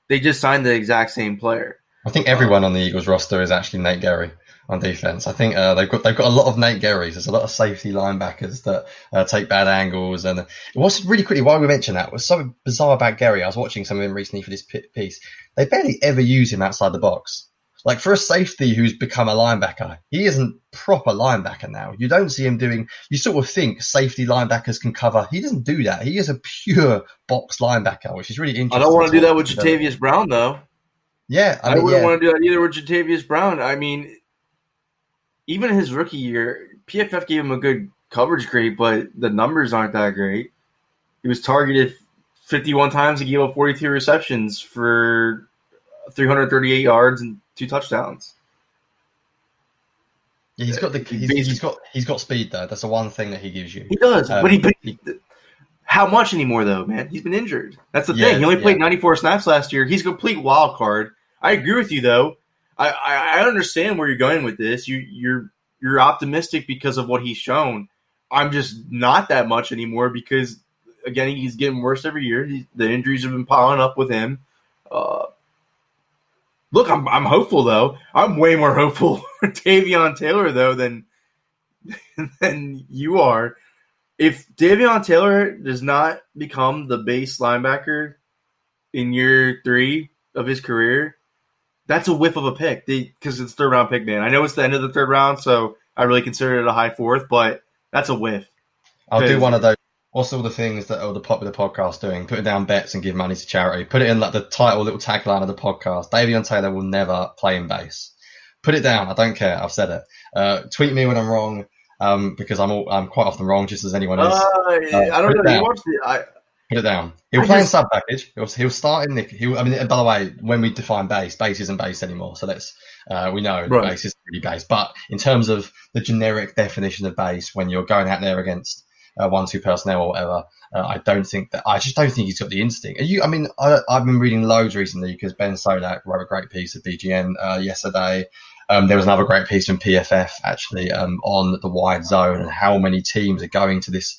They just signed the exact same player. I think everyone on the Eagles roster is actually Nate Gerry on defense. I think they've got a lot of Nate Gerrys. There's a lot of safety linebackers that take bad angles. And what's really quickly, why we mentioned that, was so bizarre about Gerry. I was watching some of him recently for this piece. They barely ever use him outside the box. Like, for a safety who's become a linebacker, he isn't proper linebacker now. You don't see him doing, you sort of think safety linebackers can cover. He doesn't do that. He is a pure box linebacker, which is really interesting. I don't want to do that with Jatavis Brown, though. Yeah. I wouldn't want to do that either with Jatavis Brown. I mean, even his rookie year, PFF gave him a good coverage grade, but the numbers aren't that great. He was targeted 51 times. He gave up 42 receptions for 338 yards and 2 touchdowns. Yeah, he's got speed though. That's the one thing that he gives you. He does, but how much anymore though, man? He's been injured. That's the thing. He only played 94 snaps last year. He's a complete wild card. I agree with you though. I understand where you're going with this. You're optimistic because of what he's shown. I'm just not that much anymore because again he's getting worse every year. The injuries have been piling up with him. Look, I'm hopeful though. I'm way more hopeful for Davion Taylor though than you are. If Davion Taylor does not become the base linebacker in year 3 of his career, that's a whiff of a pick because it's 3rd round pick, man. I know it's the end of the 3rd round, so I really consider it a high 4th, but that's a whiff. I'll do one of those. What's all the things that are the popular podcast doing? Put down bets and give money to charity. Put it in like the title, little tagline of the podcast. Davion Taylor will never play in base. Put it down. I don't care. I've said it. Tweet me when I'm wrong, because I'm quite often wrong, just as anyone is. I don't know. You watched it. Put it down. He'll play in sub package. He'll start in Nick. By the way, when we define base isn't base anymore. So let's we know right. Base isn't really base. But in terms of the generic definition of base, when you're going out there against 1-2 personnel or whatever. I just don't think he's got the instinct. I've been reading loads recently because Ben Solak wrote a great piece at BGN yesterday. There was another great piece from PFF actually on the wide zone and how many teams are going to this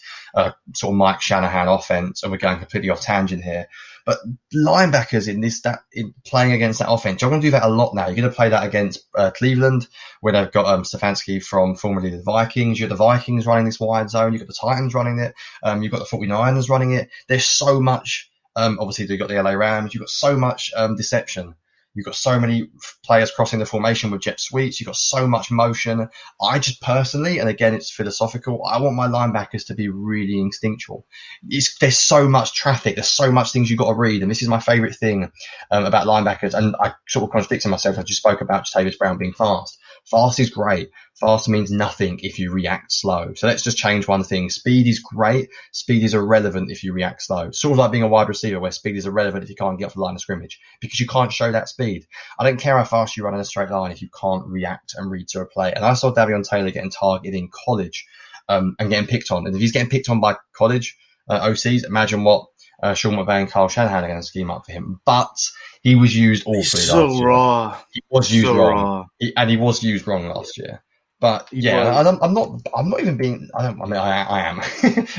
sort of Mike Shanahan offense, and we're going completely off tangent here. But linebackers in playing against that offense, you're going to do that a lot now. You're going to play that against Cleveland, where they've got Stefanski from formerly the Vikings. You've got the Vikings running this wide zone. You've got the Titans running it. You've got the 49ers running it. There's so much. Obviously, you've got the LA Rams. You've got so much deception. You've got so many players crossing the formation with jet sweeps. You've got so much motion. I just personally, and again, it's philosophical, I want my linebackers to be really instinctual. There's so much traffic. There's so much things you've got to read. And this is my favorite thing about linebackers. And I sort of contradicted myself. I just spoke about Jatavius Brown being fast. Fast is great. Fast means nothing if you react slow. So let's just change one thing. Speed is great. Speed is irrelevant if you react slow. Sort of like being a wide receiver where speed is irrelevant if you can't get off the line of scrimmage because you can't show that speed. I don't care how fast you run in a straight line if you can't react and read to a play. And I saw Davion Taylor getting targeted in college and getting picked on. And if he's getting picked on by college OCs, imagine what Sean McVay and Kyle Shanahan are going to scheme up for him. But he was used awfully last year. Raw. He was used so wrong. Raw. He was used wrong last year. But yeah, I'm not even being. I am,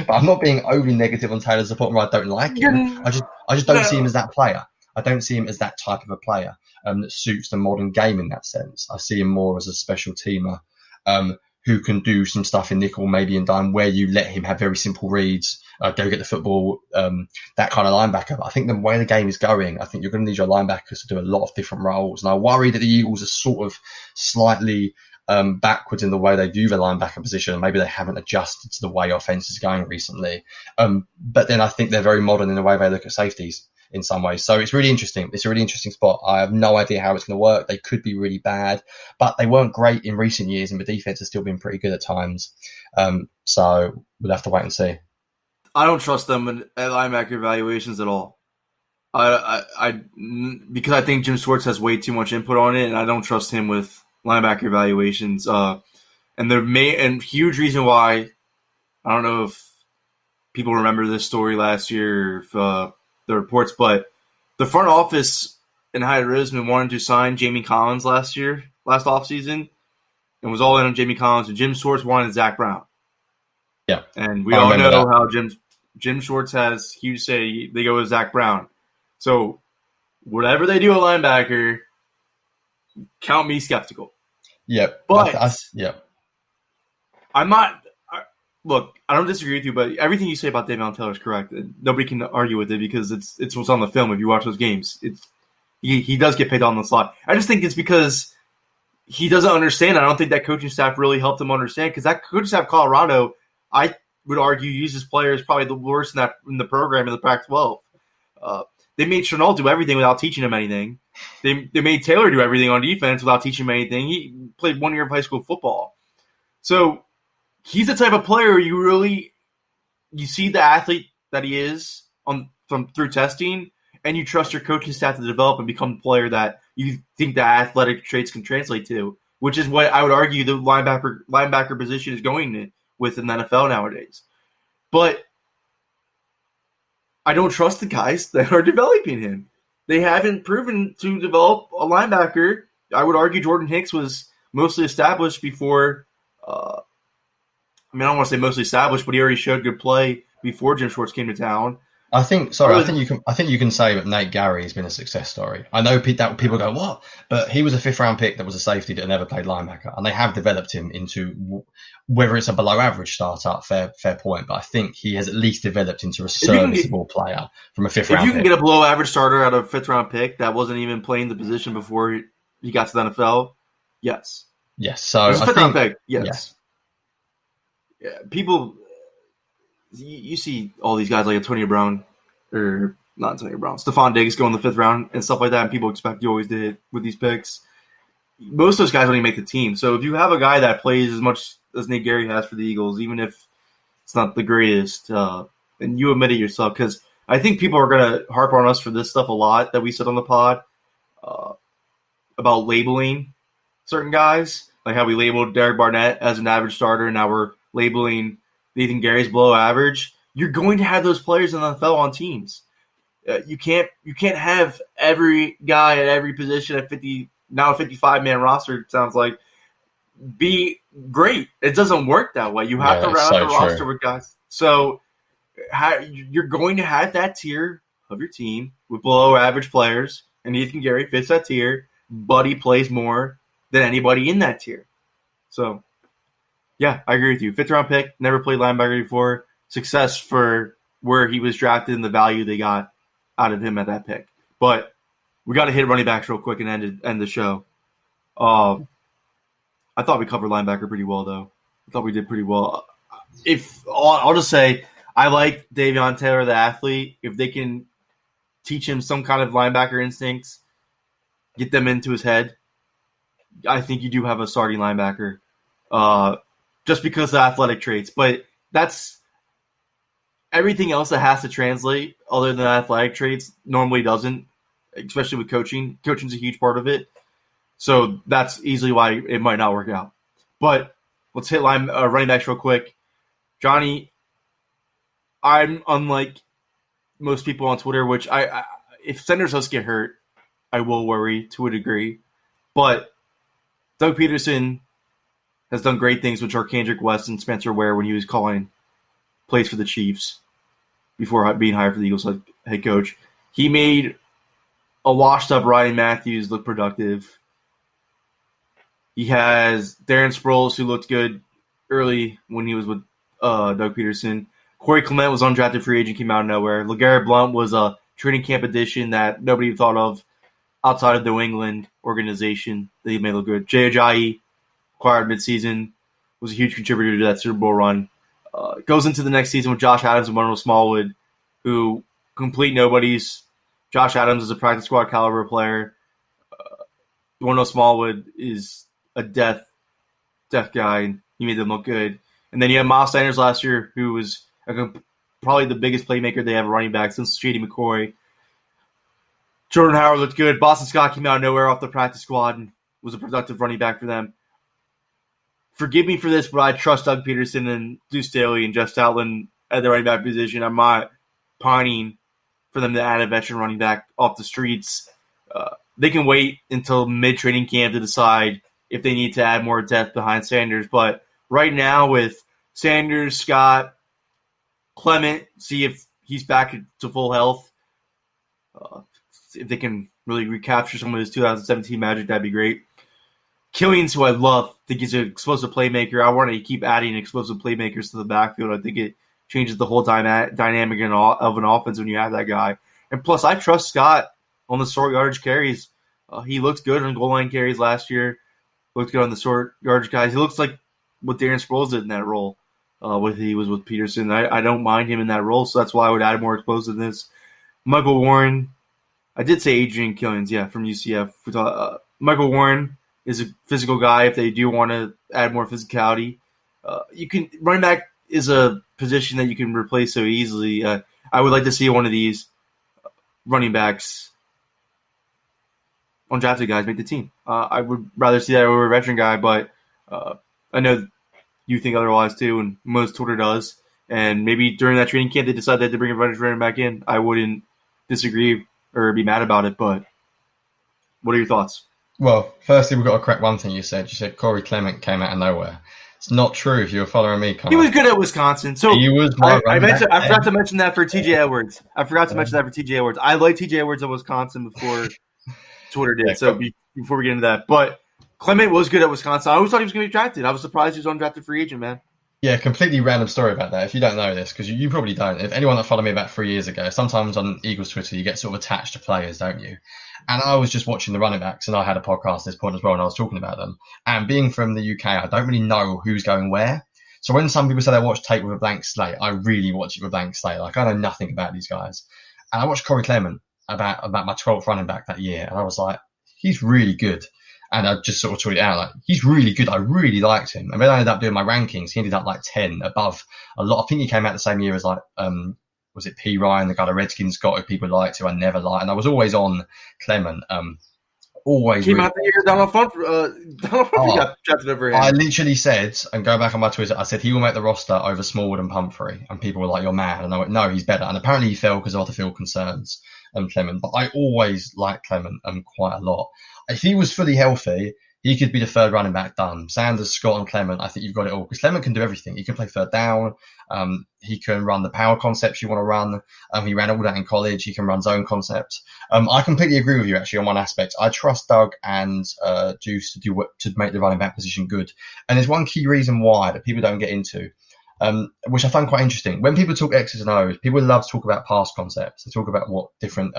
but I'm not being overly negative on Taylor's support. I don't like him. I just don't see him as that player. I don't see him as that type of a player that suits the modern game in that sense. I see him more as a special teamer who can do some stuff in nickel, maybe in dime, where you let him have very simple reads, go get the football, that kind of linebacker. But I think the way the game is going, I think you're going to need your linebackers to do a lot of different roles. And I worry that the Eagles are sort of slightly backwards in the way they view the linebacker position. Maybe they haven't adjusted to the way offense is going recently. But then I think they're very modern in the way they look at safeties in some ways. So it's really interesting. It's a really interesting spot. I have no idea how it's going to work. They could be really bad, but they weren't great in recent years, and the defense has still been pretty good at times. So we'll have to wait and see. I don't trust them at linebacker evaluations at all. Because I think Jim Schwartz has way too much input on it, and I don't trust him with linebacker evaluations. And the huge reason why, I don't know if people remember this story last year, if, the reports, but the front office in Hyatt Risman wanted to sign Jamie Collins last offseason, and was all in on Jamie Collins, and Jim Schwartz wanted Zach Brown. Yeah. And we all know how Jim Schwartz has huge say. They go with Zach Brown. So whatever they do at linebacker, count me skeptical. Yep. But yep. I'm not. Look, I don't disagree with you, but everything you say about Davion Taylor is correct. Nobody can argue with it because it's what's on the film. If you watch those games, he does get paid on the slot. I just think it's because he doesn't understand. I don't think that coaching staff really helped him understand, because that coaching staff Colorado, I would argue, uses players probably the worst in the program in the Pac-12. They made Chanel do everything without teaching him anything. They made Taylor do everything on defense without teaching him anything. He played 1 year of high school football. So he's the type of player you see the athlete that he is through testing, and you trust your coaching staff to develop and become the player that you think the athletic traits can translate to, which is what I would argue the linebacker position is going with in the NFL nowadays. But I don't trust the guys that are developing him. They haven't proven to develop a linebacker. I would argue Jordan Hicks was mostly established before I don't want to say mostly established, but he already showed good play before Jim Schwartz came to town. I think you can say that Nate Gary has been a success story. I know that people go, what? But he was a 5th round pick that was a safety that never played linebacker, and they have developed him into, whether it's a below average startup, fair point. But I think he has at least developed into a serviceable player from a 5th round pick. If you can get a below average starter out of a 5th round pick that wasn't even playing the position before he got to the NFL, yes. Yes. So it's a 5th round pick. Yes. Yeah, people, you see all these guys like Antonio Brown, or not Antonio Brown, Stephon Diggs go in the 5th round and stuff like that, and people expect you always did with these picks. Most of those guys don't even make the team. So if you have a guy that plays as much as Nate Gary has for the Eagles, even if it's not the greatest, and you admit it yourself, because I think people are going to harp on us for this stuff a lot that we said on the pod about labeling certain guys, like how we labeled Derek Barnett as an average starter, and now we're labeling Ethan Gary's below average, you're going to have those players in the NFL on teams. You can't have every guy at every position at 50, now a 55-man roster, it sounds like, be great. It doesn't work that way. You have to round out the roster with guys. So you're going to have that tier of your team with below average players, and Ethan Gary fits that tier, but he plays more than anybody in that tier. So, yeah, I agree with you. 5th round pick, never played linebacker before. Success for where he was drafted and the value they got out of him at that pick. But we got to hit running backs real quick and end the show. I thought we covered linebacker pretty well, though. I thought we did pretty well. I'll just say, I like Davion Taylor, the athlete. If they can teach him some kind of linebacker instincts, get them into his head, I think you do have a starting linebacker. Just because of the athletic traits. But that's everything else that has to translate other than athletic traits normally doesn't, especially with coaching. Coaching's a huge part of it. So that's easily why it might not work out. But let's hit running backs real quick. Jonny, I'm unlike most people on Twitter, which if Sanders does get hurt, I will worry to a degree. But Doug Peterson has done great things with Charkandrick West and Spencer Ware when he was calling plays for the Chiefs before being hired for the Eagles head coach. He made a washed-up Ryan Matthews look productive. He has Darren Sproles, who looked good early when he was with Doug Peterson. Corey Clement was undrafted free agent, came out of nowhere. LeGarrette Blount was a training camp addition that nobody thought of outside of the New England organization that he made look good. Jay Ajayi, acquired midseason, was a huge contributor to that Super Bowl run. Goes into the next season with Josh Adams and Wendell Smallwood, who complete nobodies. Josh Adams is a practice squad caliber player. Wendell Smallwood is a death guy, and he made them look good. And then you have Miles Sanders last year, who was probably the biggest playmaker they have running back since Shady McCoy. Jordan Howard looked good. Boston Scott came out of nowhere off the practice squad and was a productive running back for them. Forgive me for this, but I trust Doug Peterson and Deuce Staley and Jeff Stoutland at the running back position. I'm not pining for them to add a veteran running back off the streets. They can wait until mid-training camp to decide if they need to add more depth behind Sanders. But right now with Sanders, Scott, Clement, see if he's back to full health. If they can really recapture some of his 2017 magic, that'd be great. Killians, who I love, think he's an explosive playmaker. I want to keep adding explosive playmakers to the backfield. I think it changes the whole dynamic of an offense when you have that guy. And plus, I trust Scott on the short yardage carries. He looked good on goal line carries last year. Looked good on the short yardage guys. He looks like what Darren Sproles did in that role. He was with Peterson. I don't mind him in that role, so that's why I would add more explosiveness. Michael Warren. I did say Adrian Killians, from UCF. Michael Warren is a physical guy if they do want to add more physicality. Running back is a position that you can replace so easily. I would like to see one of these running backs, undrafted guys, make the team. I would rather see that over a veteran guy, but I know you think otherwise too, and most Twitter does. And maybe during that training camp they decided to bring a veteran running back in. I wouldn't disagree or be mad about it, but what are your thoughts? Well, firstly, we've got to correct one thing you said. You said Corey Clement came out of nowhere. It's not true if you were following me, Conor. He was good at Wisconsin. So he was I forgot to mention that for TJ Edwards. I liked TJ Edwards at Wisconsin before Twitter did. So before we get into that. But Clement was good at Wisconsin. I always thought he was going to be drafted. I was surprised he was undrafted free agent, man. Yeah, completely random story about that. If you don't know this, because you probably don't. If anyone that followed me about 3 years ago, sometimes on Eagles Twitter, you get sort of attached to players, don't you? And I was just watching the running backs, and I had a podcast at this point as well, and I was talking about them. And being from the UK, I don't really know who's going where. So when some people say they watch tape with a blank slate, I really watch it with a blank slate. Like, I know nothing about these guys. And I watched Corey Clement about my 12th running back that year, and I was like, he's really good. And I just sort of tweeted out, like, he's really good. I really liked him. And when I ended up doing my rankings, he ended up like 10 above a lot. I think he came out the same year as like, was it P. Ryan, the guy the Redskins got, who people liked, who I never liked. And I was always on Clement. always Came really out the year Donald Pumphrey got drafted over him. I literally said, and go back on my Twitter, I said he will make the roster over Smallwood and Pumphrey, and people were like, "You're mad," and I went, "No, he's better." And apparently he fell because of off-the-field concerns, Clement. But I always liked Clement quite a lot. If he was fully healthy, he could be the third running back done. Sanders, Scott, and Clement, I think you've got it all. Because Clement can do everything. He can play third down. He can run the power concepts you want to run. He ran all that in college. He can run zone concepts. I completely agree with you, actually, on one aspect. I trust Doug and Juice to make the running back position good. And there's one key reason why that people don't get into, which I find quite interesting. When people talk X's and O's, people love to talk about pass concepts. They talk about what different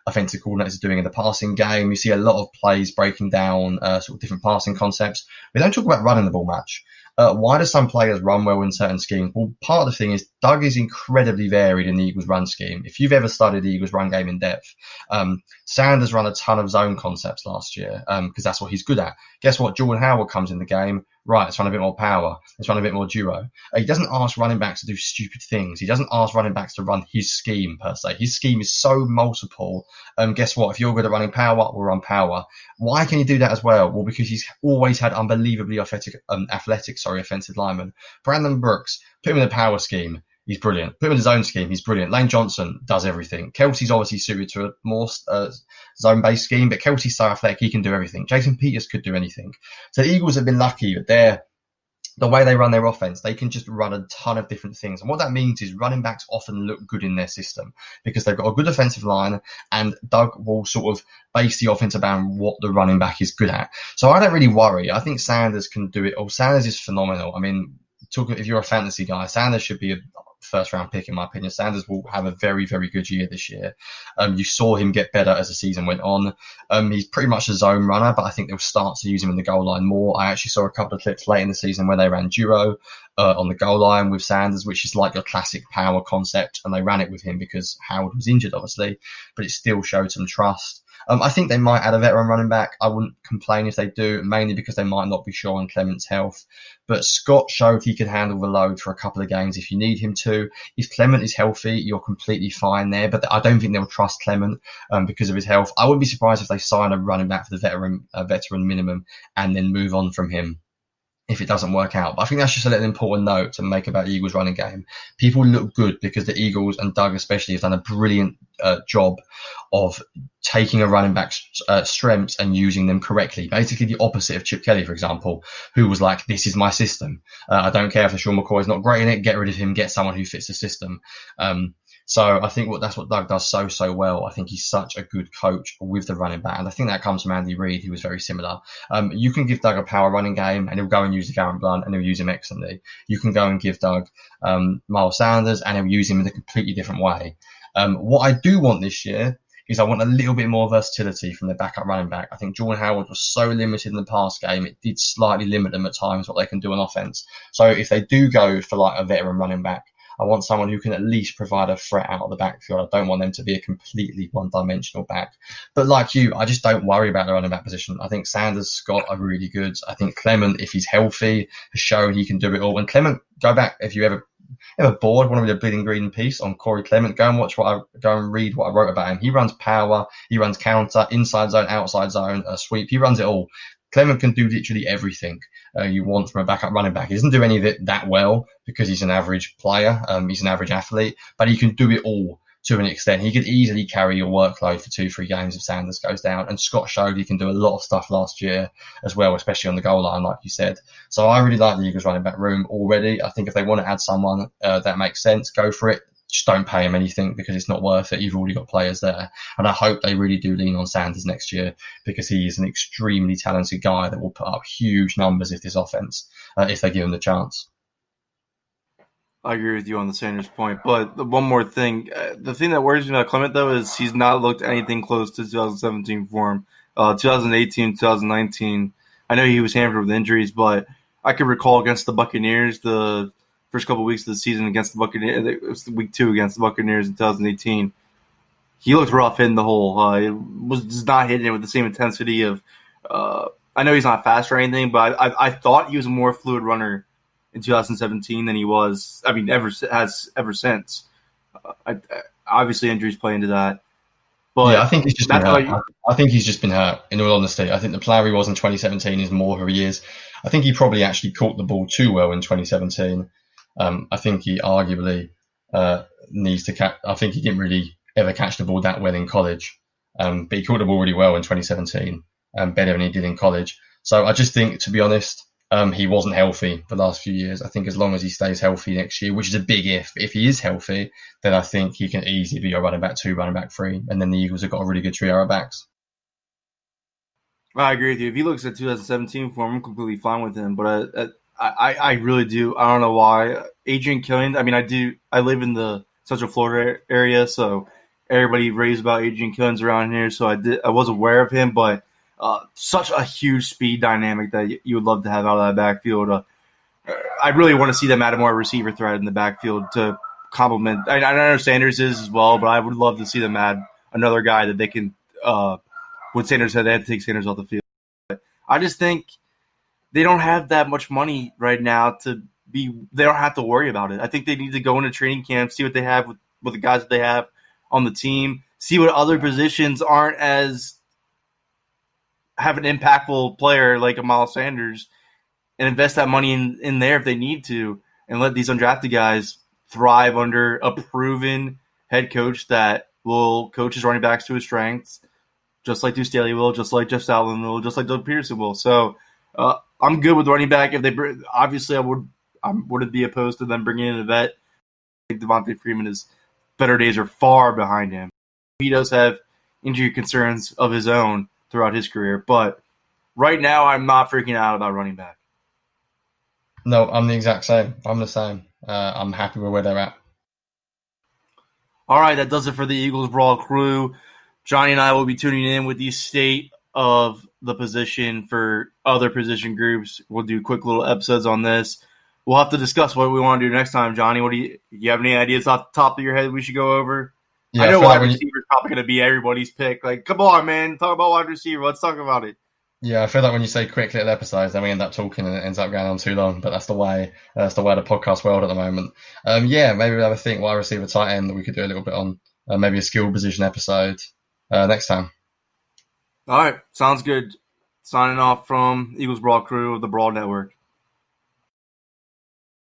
offensive coordinators are doing in the passing game. You see a lot of plays breaking down sort of different passing concepts. We don't talk about running the ball much. Why do some players run well in certain schemes? Well, part of the thing is Doug is incredibly varied in the Eagles run scheme. If you've ever studied the Eagles run game in depth, Sanders ran a ton of zone concepts last year because that's what he's good at. Guess what? Jordan Howard comes in the game. Right, let's run a bit more power. Let's run a bit more duo. He doesn't ask running backs to do stupid things. He doesn't ask running backs to run his scheme, per se. His scheme is so multiple. Guess what? If you're good at running power, we'll run power. Why can he do that as well? Well, because he's always had unbelievably athletic offensive linemen. Brandon Brooks, put him in the power scheme. He's brilliant. Put him in his own scheme. He's brilliant. Lane Johnson does everything. Kelsey's obviously suited to a more zone-based scheme, but Kelsey's so athletic, he can do everything. Jason Peters could do anything. So the Eagles have been lucky that the way they run their offense, they can just run a ton of different things. And what that means is running backs often look good in their system because they've got a good offensive line, and Doug will sort of base the offense around what the running back is good at. So I don't really worry. I think Sanders can do it. Sanders is phenomenal. I mean, if you're a fantasy guy, Sanders should be a first round pick, in my opinion. Sanders will have a very, very good year this year. You saw him get better as the season went on. He's pretty much a zone runner, but I think they'll start to use him in the goal line more. I actually saw a couple of clips late in the season where they ran duo on the goal line with Sanders, which is like your classic power concept, and they ran it with him because Howard was injured, obviously, but it still showed some trust. I think they might add a veteran running back. I wouldn't complain if they do, mainly because they might not be sure on Clement's health. But Scott showed he could handle the load for a couple of games if you need him to. If Clement is healthy, you're completely fine there. But I don't think they'll trust Clement because of his health. I wouldn't be surprised if they sign a running back for the veteran minimum and then move on from him if it doesn't work out. But I think that's just a little important note to make about the Eagles running game. People look good because the Eagles, and Doug especially, have done a brilliant job of taking a running back's strengths and using them correctly. Basically the opposite of Chip Kelly, for example, who was like, this is my system. I don't care if Sean McCoy is not great in it. Get rid of him. Get someone who fits the system. So I think that's what Doug does so well. I think he's such a good coach with the running back. And I think that comes from Andy Reid, who was very similar. You can give Doug a power running game and he'll go and use the Garrett Blunt and he'll use him excellently. You can go and give Doug Myles Sanders and he'll use him in a completely different way. What I do want this year is I want a little bit more versatility from the backup running back. I think Jordan Howard was so limited in the pass game, it did slightly limit them at times what they can do on offense. So if they do go for like a veteran running back, I want someone who can at least provide a threat out of the backfield. I don't want them to be a completely one-dimensional back. But like you, I just don't worry about the running back position. I think Sanders, Scott are really good. I think Clement, if he's healthy, has shown he can do it all. And Clement, go back if you ever bored, want to read a bleeding green piece on Corey Clement, go and read what I wrote about him. He runs power, he runs counter, inside zone, outside zone, sweep. He runs it all. Clement can do literally everything you want from a backup running back. He doesn't do any of it that well because he's an average player. He's an average athlete, but he can do it all to an extent. He could easily carry your workload for 2-3 games if Sanders goes down. And Scott showed he can do a lot of stuff last year as well, especially on the goal line, like you said. So I really like the Eagles running back room already. I think if they want to add someone that makes sense, go for it. Just don't pay him anything because it's not worth it. You've already got players there. And I hope they really do lean on Sanders next year because he is an extremely talented guy that will put up huge numbers if they give him the chance. I agree with you on the Sanders point. But one more thing. The thing that worries me about Clement, though, is he's not looked anything close to 2017 form. 2018, 2019, I know he was hampered with injuries, but I could recall against the Buccaneers, the first couple of weeks of the season against the Buccaneers, it was week 2 against the Buccaneers in 2018. He looked rough hitting the hole. It was just not hitting it with the same intensity of. I know he's not fast or anything, but I thought he was a more fluid runner in 2017 than he was. I mean, ever since. Obviously, injuries play into that. Yeah, I But think he's just been that's how hurt. I think he's just been hurt, in all honesty. I think the player he was in 2017 is more who he is. I think he probably actually caught the ball too well in 2017. I think he arguably needs to catch. I think he didn't really ever catch the ball that well in college, but he caught the ball really well in 2017, better than he did in college. So I just think, to be honest, he wasn't healthy the last few years. I think as long as he stays healthy next year, which is a big if he is healthy, then I think he can easily be a running back 2, running back 3, and then the Eagles have got a really good trio of backs. I agree with you. If he looks at 2017 form, I'm completely fine with him. But I really do. I don't know why. Adrian Killian. I mean, I do. I live in the Central Florida area, so everybody raves about Adrian Killian's around here. So I was aware of him, but such a huge speed dynamic that you would love to have out of that backfield. I really want to see them add more receiver threat in the backfield to complement. I know Sanders is as well, but I would love to see them add another guy that they can. When Sanders had, they had to take Sanders off the field. But I just think they don't have that much money right now to be. They don't have to worry about it. I think they need to go into training camp, see what they have with the guys that they have on the team, see what other positions aren't as have an impactful player like a Myles Sanders, and invest that money in there if they need to, and let these undrafted guys thrive under a proven head coach that will coach his running backs to his strengths, just like Deuce Staley will, just like Jeff Salvin will, just like Doug Peterson will. So I'm good with running back. If they obviously I wouldn't be opposed to them bringing in a vet. I think Devontae Freeman is better days are far behind him. He does have injury concerns of his own throughout his career, but right now I'm not freaking out about running back. No, I'm the exact same. I'm the same. I'm happy with where they're at. All right, that does it for the Eagles Brawl crew. Jonny and I will be tuning in with the state of the position for other position groups. We'll do quick little episodes on this. We'll have to discuss what we want to do next time. Jonny, what do you have any ideas off the top of your head we should go over? Yeah, I know wide receiver is probably going to be everybody's pick. Like, come on, man. Talk about wide receiver. Let's talk about it. Yeah, I feel like when you say quick little episodes, then we end up talking and it ends up going on too long. But that's the way of the podcast world at the moment. Yeah, maybe we have a think wide receiver, tight end that we could do a little bit on. Maybe a skill position episode next time. All right, sounds good. Signing off from Eagles Brawl crew of the Brawl Network.